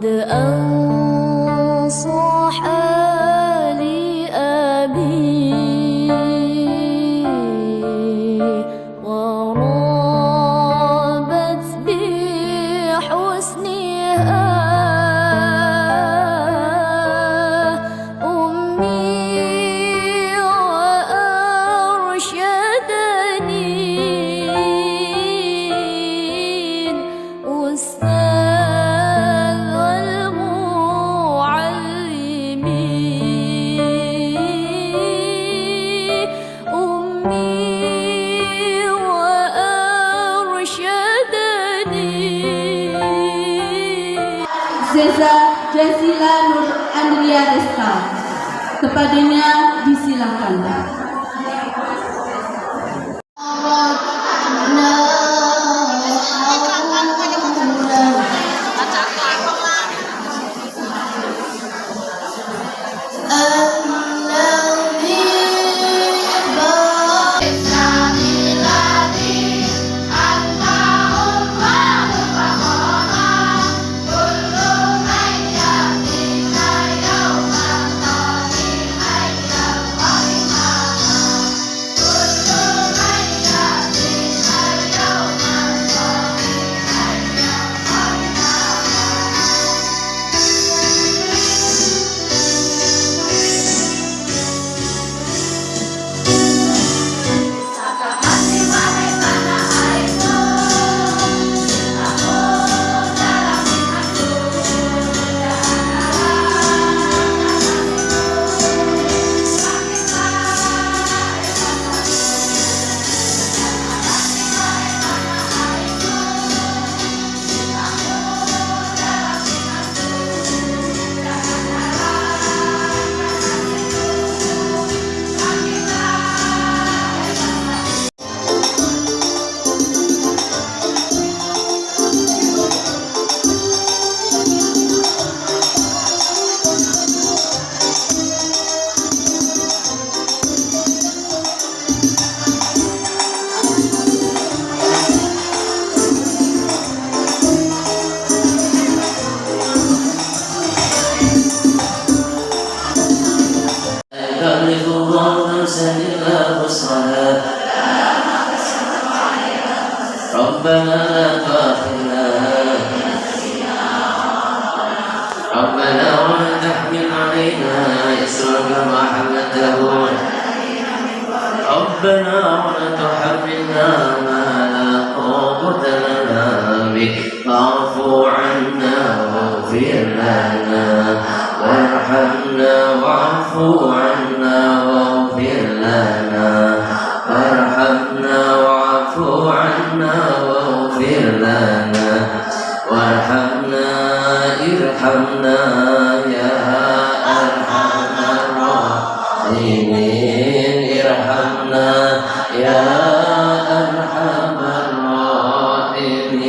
قد أنصح لأبي ورابت بحسنها أمي وأرشدني Zeza Jasila Nur Andria Rizka. Kepadanya disilakan. ربنا لا تؤاخذنا ربنا ولا تحمل علينا إصرا كما حملته ربنا ولا تحملنا ما لا طاقة لنا به فاعف عنا واغفر لنا وارحمنا واعف عنا واغفر لنا وارحمنا واعف عنا واغفر لنا وارحمنا ارحمنا يا أرحم الراحمين ارحمنا يا أرحم الراحمين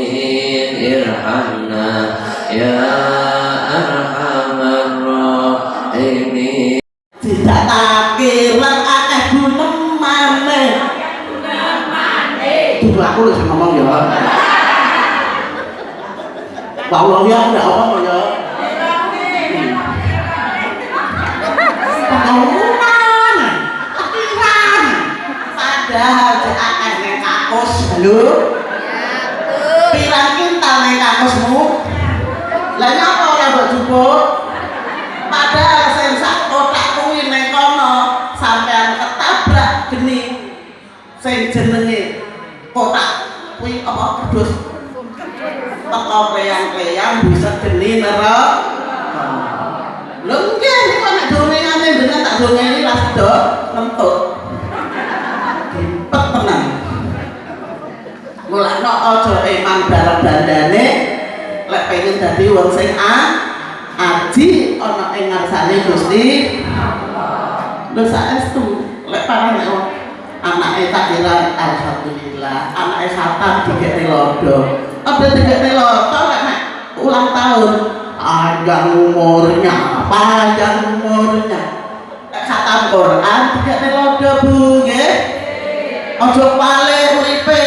ارحمنا يا أرحم الراحمين. Tidak takiran akeh gunem maneh. Tunggu aku lho sing ngomong ya. Bahwa ya ndak apa ya. Pengumuman. Takiran. Padahal cek akeh ning kakus lho. Pirang kintal ning kakusmu? Lah nyapa ora mbok jupuk? Padahal sing sak kotak kuwi ning kono sampean ketabrak geni sing jenenge kotak kuwi apa kedus teko kleyang-kleyang bisa geni neraka. Lho nggih niku nek dongengane dengan tak dongeni ra sedo lentut. Dipet tenan. Mulane aja iman bareng bandane lek pengen dadi wong sing aji ana ing ngarsane Gusti Allah. Lho saestu lek parane anake takiran alhamdulillah, anake khatam digekne lodo. Apa digekne lodo lek nek ulang tahun panjang umurnya. Lek khatam Quran digekne lodo Bu nggih. Aja pale uripe.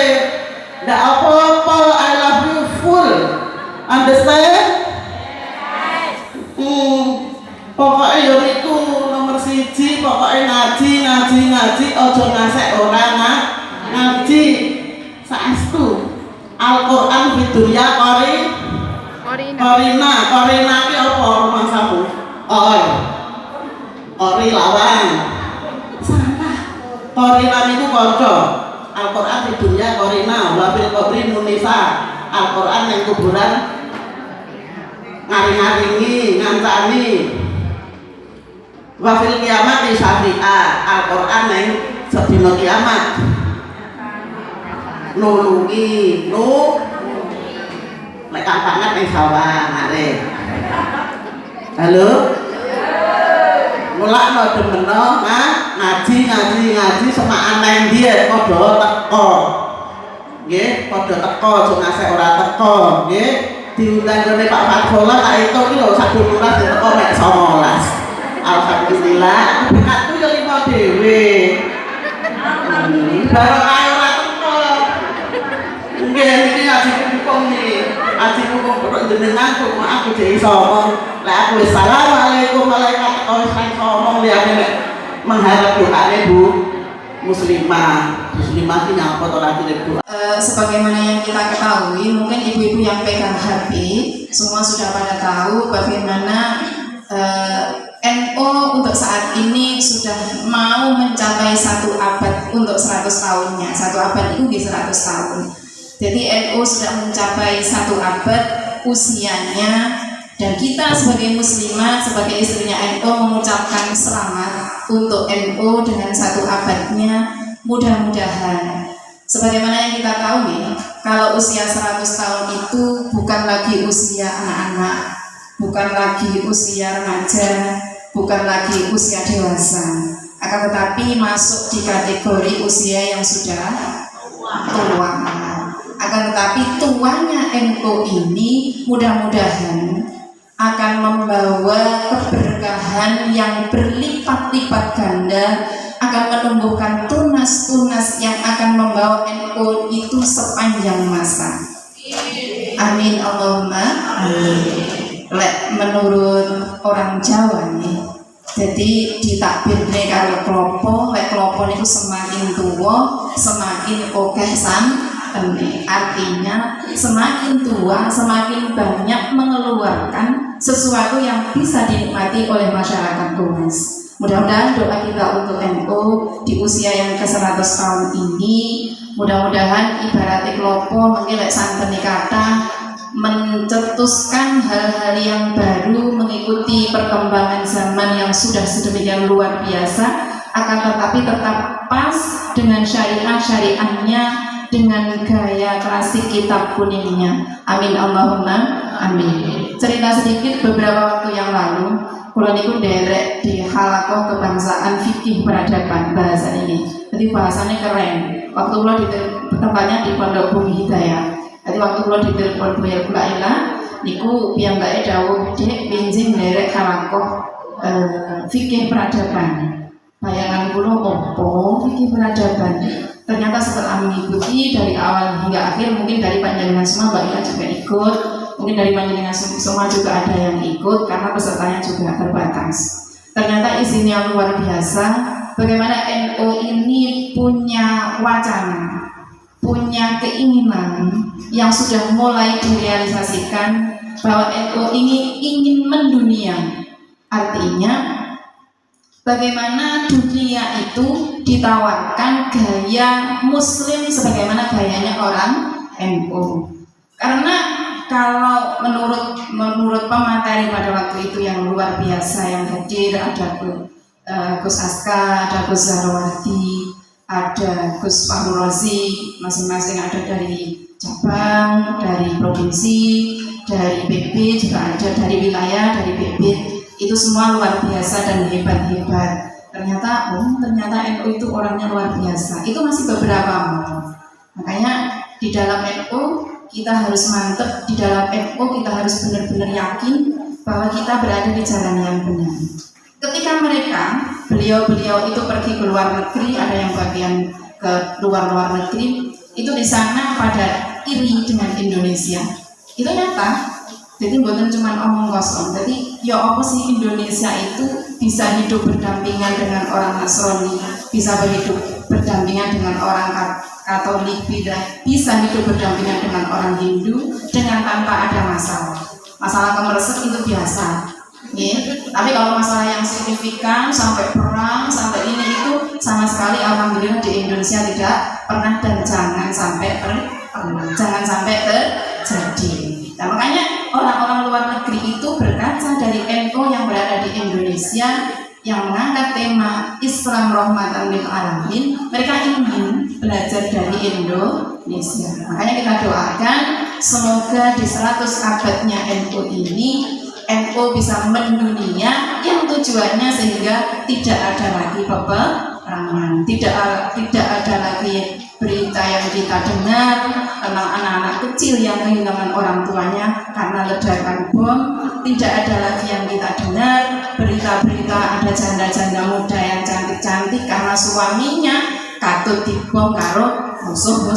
Ndak apa-apa, I love you full. Understand? Pokoknya ya niku nomor 1, pokoknya ngaji ojo ngasek orang ngaji saestu. Al-Qur'an fid dunya Korina ki apa rumangsamu? Ori lawang. Salah. Korina niku kanca. Al-Qur'an fid dunya Korina, wa fil qabri munisa. Al-Qur'an yang kuburan ngaring-ngaringi, ngancani. Wa fil kiamat syafi'ah. Al-Qur'an yang sedina kiamat nulungi lek kampangan ning sawah ngare. Halo? Mulakno demeno ngaji semaan nang dia padha teko. Nggih, padha teko aja ngasek ora teko, nggih. Diundang kene Pak Fathola tak itu ki lho sak duluran teko mek 19. Alhamdulillah, bekatku yo 5 dhewe. Barokah ora teko. Nggih, iki ngaji hukum nih. Ngaji hukum kok jenengan kok aku dhewe iso ngomong. Lah aku assalamualaikum malaikat kok iso ngomong liyane nek mengharap doane Bu muslimah ki nyapa to lagi doa. Sebagaimana yang kita ketahui, mungkin ibu-ibu yang pegang HP semua sudah pada tahu bagaimana NU untuk saat ini sudah mau mencapai 1 abad untuk 100 tahunnya. 1 abad itu di 100 tahun. Jadi NU sudah mencapai 1 abad usianya, dan kita sebagai muslimah, sebagai istrinya NU mengucapkan selamat untuk NU dengan 1 abadnya. Mudah-mudahan sebagaimana yang kita tahu ya, kalau usia 100 tahun itu bukan lagi usia anak-anak, bukan lagi usia remaja, bukan lagi usia dewasa, akan tetapi masuk di kategori usia yang sudah tua. Akan tetapi tuanya NU ini mudah-mudahan akan membawa keberkahan yang berlipat-lipat ganda, akan menumbuhkan tunas-tunas yang akan membawa NU itu sepanjang masa. Amin Allahumma amin. Menurut orang Jawa nih, jadi ditakbirne karo klopo, lek klopo niku semakin tua semakin akeh santene. Artinya semakin tua semakin banyak mengeluarkan sesuatu yang bisa dinikmati oleh masyarakat luas. Mudah-mudahan doa kita untuk NU di usia yang ke-100 tahun ini, mudah-mudahan ibarat klopo mengelek santene kata mencetuskan hal-hal yang baru mengikuti perkembangan zaman yang sudah sedemikian luar biasa, akan tetapi tetap pas dengan syariahnya, dengan gaya klasik kitab kuningnya. Amin Allahumma amin. Cerita sedikit, beberapa waktu yang lalu kula niku derek di halakoh kebangsaan fikih peradaban bahasa ini. Jadi bahasanya keren. Waktu kula di tempatnya di Pondok Bumi Hidayah. Jadi waktu kula ditelepon Bu Ila niku piyambake dawuh, "Dek, benjing derek halakoh fikih peradaban." Bayangan kula opo fikih peradaban? Ternyata setelah mengikuti dari awal hingga akhir, mungkin dari panjenengan semua Mbak Ila juga ikut, mungkin dari panjenengan semua juga ada yang ikut karena pesertanya juga terbatas. Ternyata isinya luar biasa. Bagaimana NU ini punya wacana, punya keinginan yang sudah mulai direalisasikan bahwa NU ini ingin mendunia. Artinya bagaimana dunia itu ditawarkan gaya muslim sebagaimana gayanya orang NU. Karena kalau menurut pemateri pada waktu itu yang luar biasa yang hadir, ada Gus Aska, ada Gus Zahrawati, ada Gus Fahru Rozi, masing-masing ada dari cabang, dari provinsi, dari PP juga ada, dari wilayah, dari PP. Itu semua luar biasa dan hebat-hebat. Ternyata NU itu orangnya luar biasa. Itu masih beberapa orang. Makanya di dalam NU kita harus mantep, di dalam NU kita harus benar-benar yakin bahwa kita berada di jalan yang benar. Ketika beliau itu pergi ke luar negeri, ada yang bagian ke luar negeri, itu di sana pada iri dengan Indonesia. Itu nyata. Jadi bukan cuma omong kosong. Jadi ya apa sih Indonesia itu bisa hidup berdampingan dengan orang Nasrani, bisa hidup berdampingan dengan orang Katolik, bisa hidup berdampingan dengan orang Hindu dengan tanpa ada masalah. Masalah kemersek itu biasa. Ya. Tapi kalau masalah yang signifikan sampai perang, sampai ini itu sama sekali alhamdulillah di Indonesia tidak pernah dan jangan sampai terjadi. Nah, makanya orang-orang luar negeri itu berkaca dari NU yang berada di Indonesia yang mengangkat tema Islam Rahmatan lil Alamin. Mereka ingin belajar dari Indonesia. Makanya kita doakan semoga di 100 abadnya NU ini NU bisa mendunia yang tujuannya sehingga tidak ada lagi peperangan, tidak ada lagi berita yang kita dengar tentang anak-anak kecil yang kehilangan orang tuanya karena ledakan bom. Tidak ada lagi yang kita dengar berita-berita ada janda-janda muda yang cantik-cantik karena suaminya katut dibom karo musuhnya.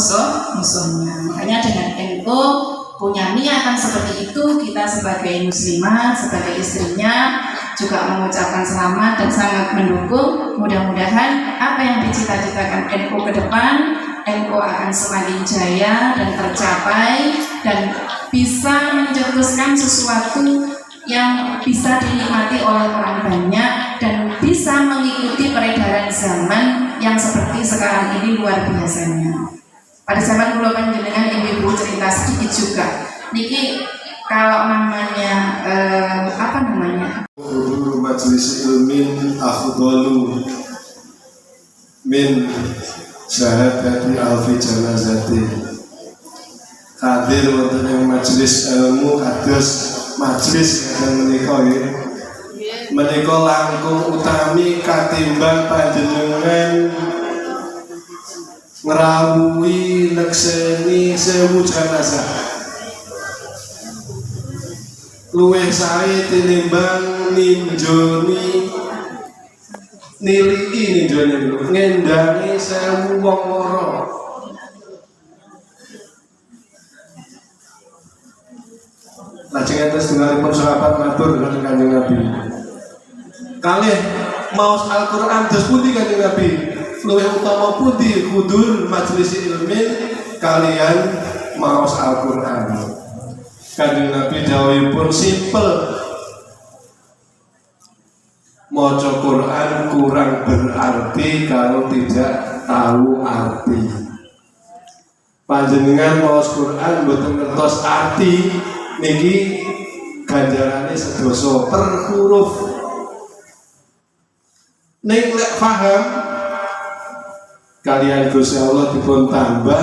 Makanya dengan NU punya niatan seperti itu, kita sebagai muslimah, sebagai istrinya juga mengucapkan selamat dan sangat mendukung. Mudah-mudahan apa yang dicita-citakan NU ke depan, NU akan semakin jaya dan tercapai dan bisa mencetuskan sesuatu yang bisa dinikmati oleh orang banyak dan bisa mengikuti peredaran zaman yang seperti sekarang ini luar biasanya. Pada zaman kula panjenengan ibu-ibu cerita sedikit juga. Niki kalau namanya Hudur majelis ilmin afdalu min syahadati alfi janazati. Hadir wonten ing majelis ilmu kados majelis yang menika langkung utami katimbang panjenengan ngrawuhi nekseni 1000 jenazah. Luwih sae tinimbang ninjoni niliki ngendangi 1000 wong loro. Lajeng atas dengaripun sahabat matur dhateng Kanjeng Nabi. Kalih maos Al-Qur'an dos pundi Kanjeng Nabi? Luwih utama pundi hudur majelis ilmin kalian maos Al-Qur'an? Kanjeng Nabi dawuhipun simpel. Maca Quran kurang berarti kalau tidak tahu arti. Panjenengan maos Quran mboten ngertos arti niki ganjarane sedoso per huruf. Ning lek paham kalian Gusti Allah dipun tambah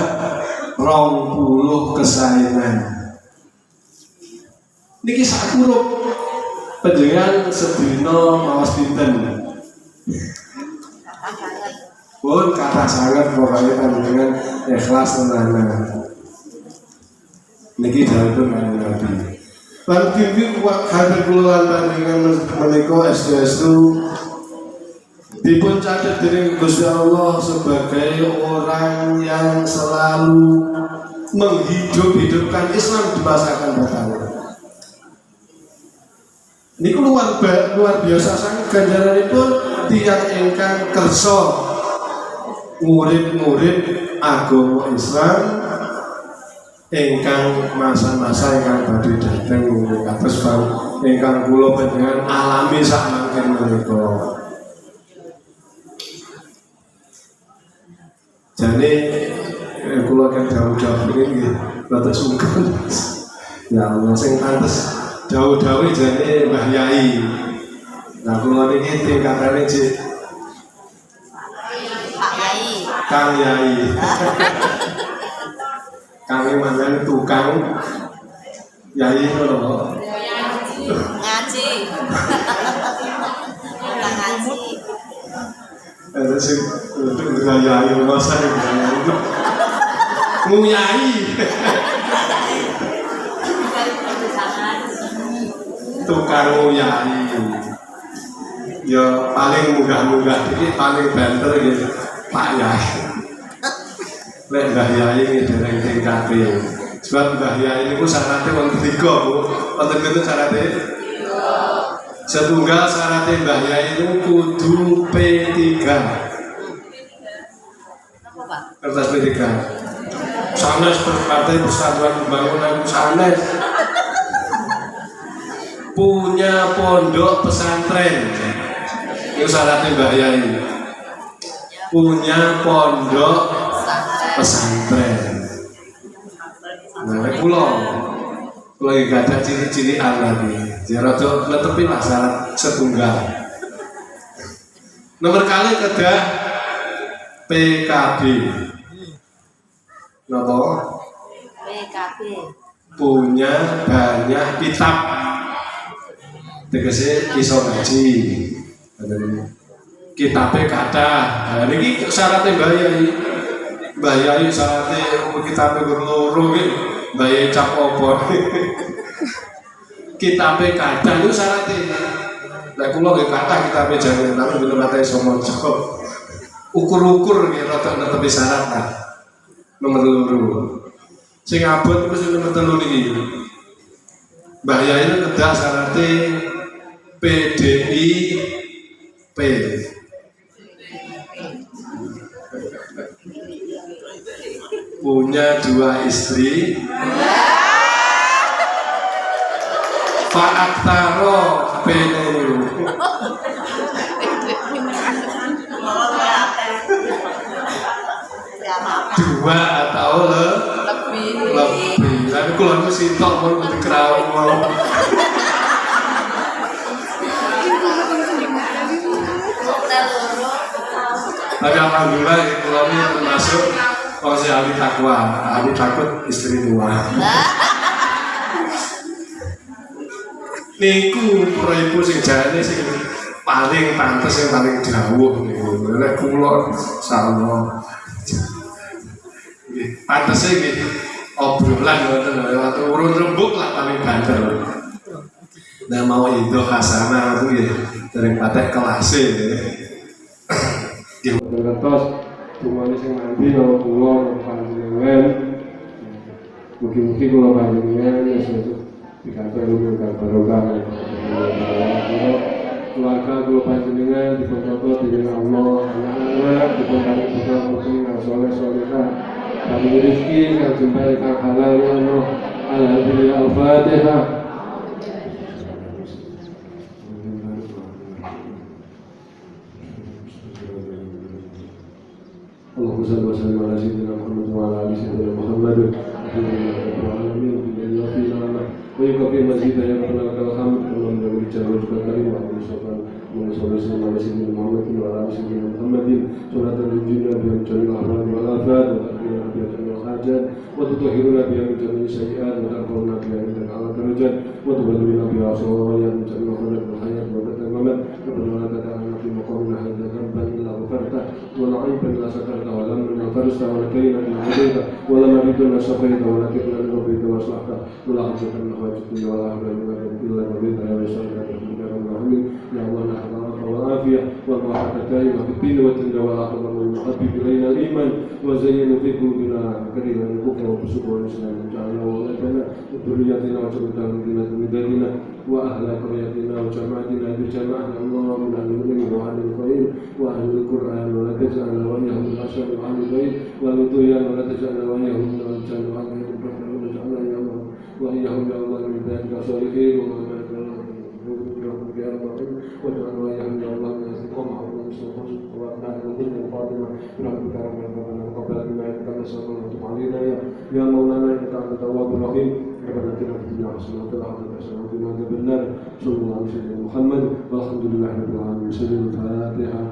20 kesaenan. Niki sak huruf panjenengan sedina maos pinten? Pun kata sangat pokoknya panjenengan ikhlas tenanan. Niki dawuhipun Kanjeng Nabi. Lan pipi hadir kula lan panjenengan menika SDSU dipun catat dening Gusti Allah sebagai orang yang selalu menghidup-hidupkan Islam di masa akan datang. Niku luar biasa sangat ganjaranipun tiyang ingkang kersa murid-murid agama Islam ingkang masa-masa ingkang badhe dhateng kados ingkang kula panjenengan alami sak mangken menika. Jadi kula kan jauh-jauh ini rada sungkan. Ya Allah sing pantes jauh-jauh jane Mbah Yai. Nah kula niki tingkatane Cik Pak Yai. Kang Yai. Kang manjan tukang Yai lho. Ngaji. Ngaji. Ada sih untuk Yai masa itu nguyai. Tukang nguyai. Ya paling munggah-munggah iki paling banter gitu Pak Yai. Lek Mbah Yai iki dereng tingkate Sebab Mbah Yai ini syaratnya wonten 3 Bu. Wonten pinten syaratnya? Setunggal syaratnya Mbah Yai itu kudu P3. Kertas P3. Sanes Partai Persatuan Pembangunan sanes. Punya pondok pesantren. Itu syaratnya Mbah Yai. Punya pondok pesantren. Nah, kula lagi gak ada ciri-ciri anak nih. Jadi rada netepi lah syarat setunggal. Nomor kali kedah PKB. Napa? PKB. Punya banyak kitab. Tegese iso ngaji. Kitabnya kata. Nah, ini syaratnya Mbah Yai. Mbah Yai syaratnya kitabnya berloro iki. Mbah Yai cap opo. Kitabnya kata itu syaratnya. Lah kula nggih kata kitabnya jangan tapi bener kata iso maca. Ukur-ukur nggih rada netepi syarat lah. Nomor 2. Sing abot wis nomor 3 niki. Mbah Yai itu kedah syaratnya PDIP. Punya 2 istri. Fa'aktaro penelu. Dua atau lebih. Tapi kalau aku sitok mau dikerawang. Tapi alhamdulillah kalau ini termasuk konsep ahli takwa, ahli takut istri 2. Niku proyekku sing jane sing paling pantes yang paling jauh niku. Nek kula sama nggih pantese nggih obrolan ngoten lho, urun rembug lah paling banter. Nah mau itu hasanah itu nggih dereng patek kelase nggih. Ngertos semuanya sing mandi kalau kula panjenengan. Mungkin kula panjenengan dikatakan dengan barokah keluarga kula panjenengan dipuncontoh dengan Allah, anak-anak dipunparing juga mungkin soleh solehah, kami rezeki yang jumpai kang halal ya Allah. Alhamdulillah al-Fatihah. Allahumma shalli wa sallim ala sayyidina Muhammad wa ala ali sayyidina Muhammad. ويكفي مزيدا يرفع لك الحمد كما من الرجال والكريم وعلى سيدنا محمد وعلى ال سيدنا محمد صلاة تنجينا بها من جميع الأمراض والآفات وتقضينا بها جميع الحاجات وتطهرنا بها من جميع السيئات وترفعنا بها عندك على الدرجات وتبلغنا بها صوابا من جميع خلق الحياة والممات ربنا لا تدعنا في مقامنا هذا ذنبا إلا غفرته ولا عيبا إلا سترته ولا من فرجته ولا كريما إلا هديته ولا مريضا إلا شفيته ولا كفلا إلا ربيته وأصلحته ولا حاجة إلا حاجتنا ولا حول إلا ربيته يا رسول الله يا الله نحن والعافية والراحة الدائمة في الدين والدنيا والآخرة والمحبب إلينا الإيمان وزين في قلوبنا كريما الكفر والفسوق والإسلام وجعلنا وولدنا وذرياتنا وجعلنا من ديننا وأهل قريتنا وجماعتنا بجماعة الله من أهل العلم وأهل الخير وأهل القرآن ولا تجعلنا وإياهم من أشهر أهل البيت والطغيان ولا تجعلنا وإياهم من الجنة وأهل الكفر وجعلنا يا الله وإياهم يا الله من ذلك الصالحين وجعلنا وإياهم يا الله من الاستقامة والمستقيم وأبناء الحسن الفاطمة برحمتك يا رب العالمين وقبل بما إنك نسأل وتب علينا يا مولانا إنك أنت التواب الرحيم ربنا آتنا في الدنيا حسنة وفي الآخرة حسنة وقنا عذاب النار صلى الله عليه وسلم محمد والحمد لله رب العالمين. الفاتحة.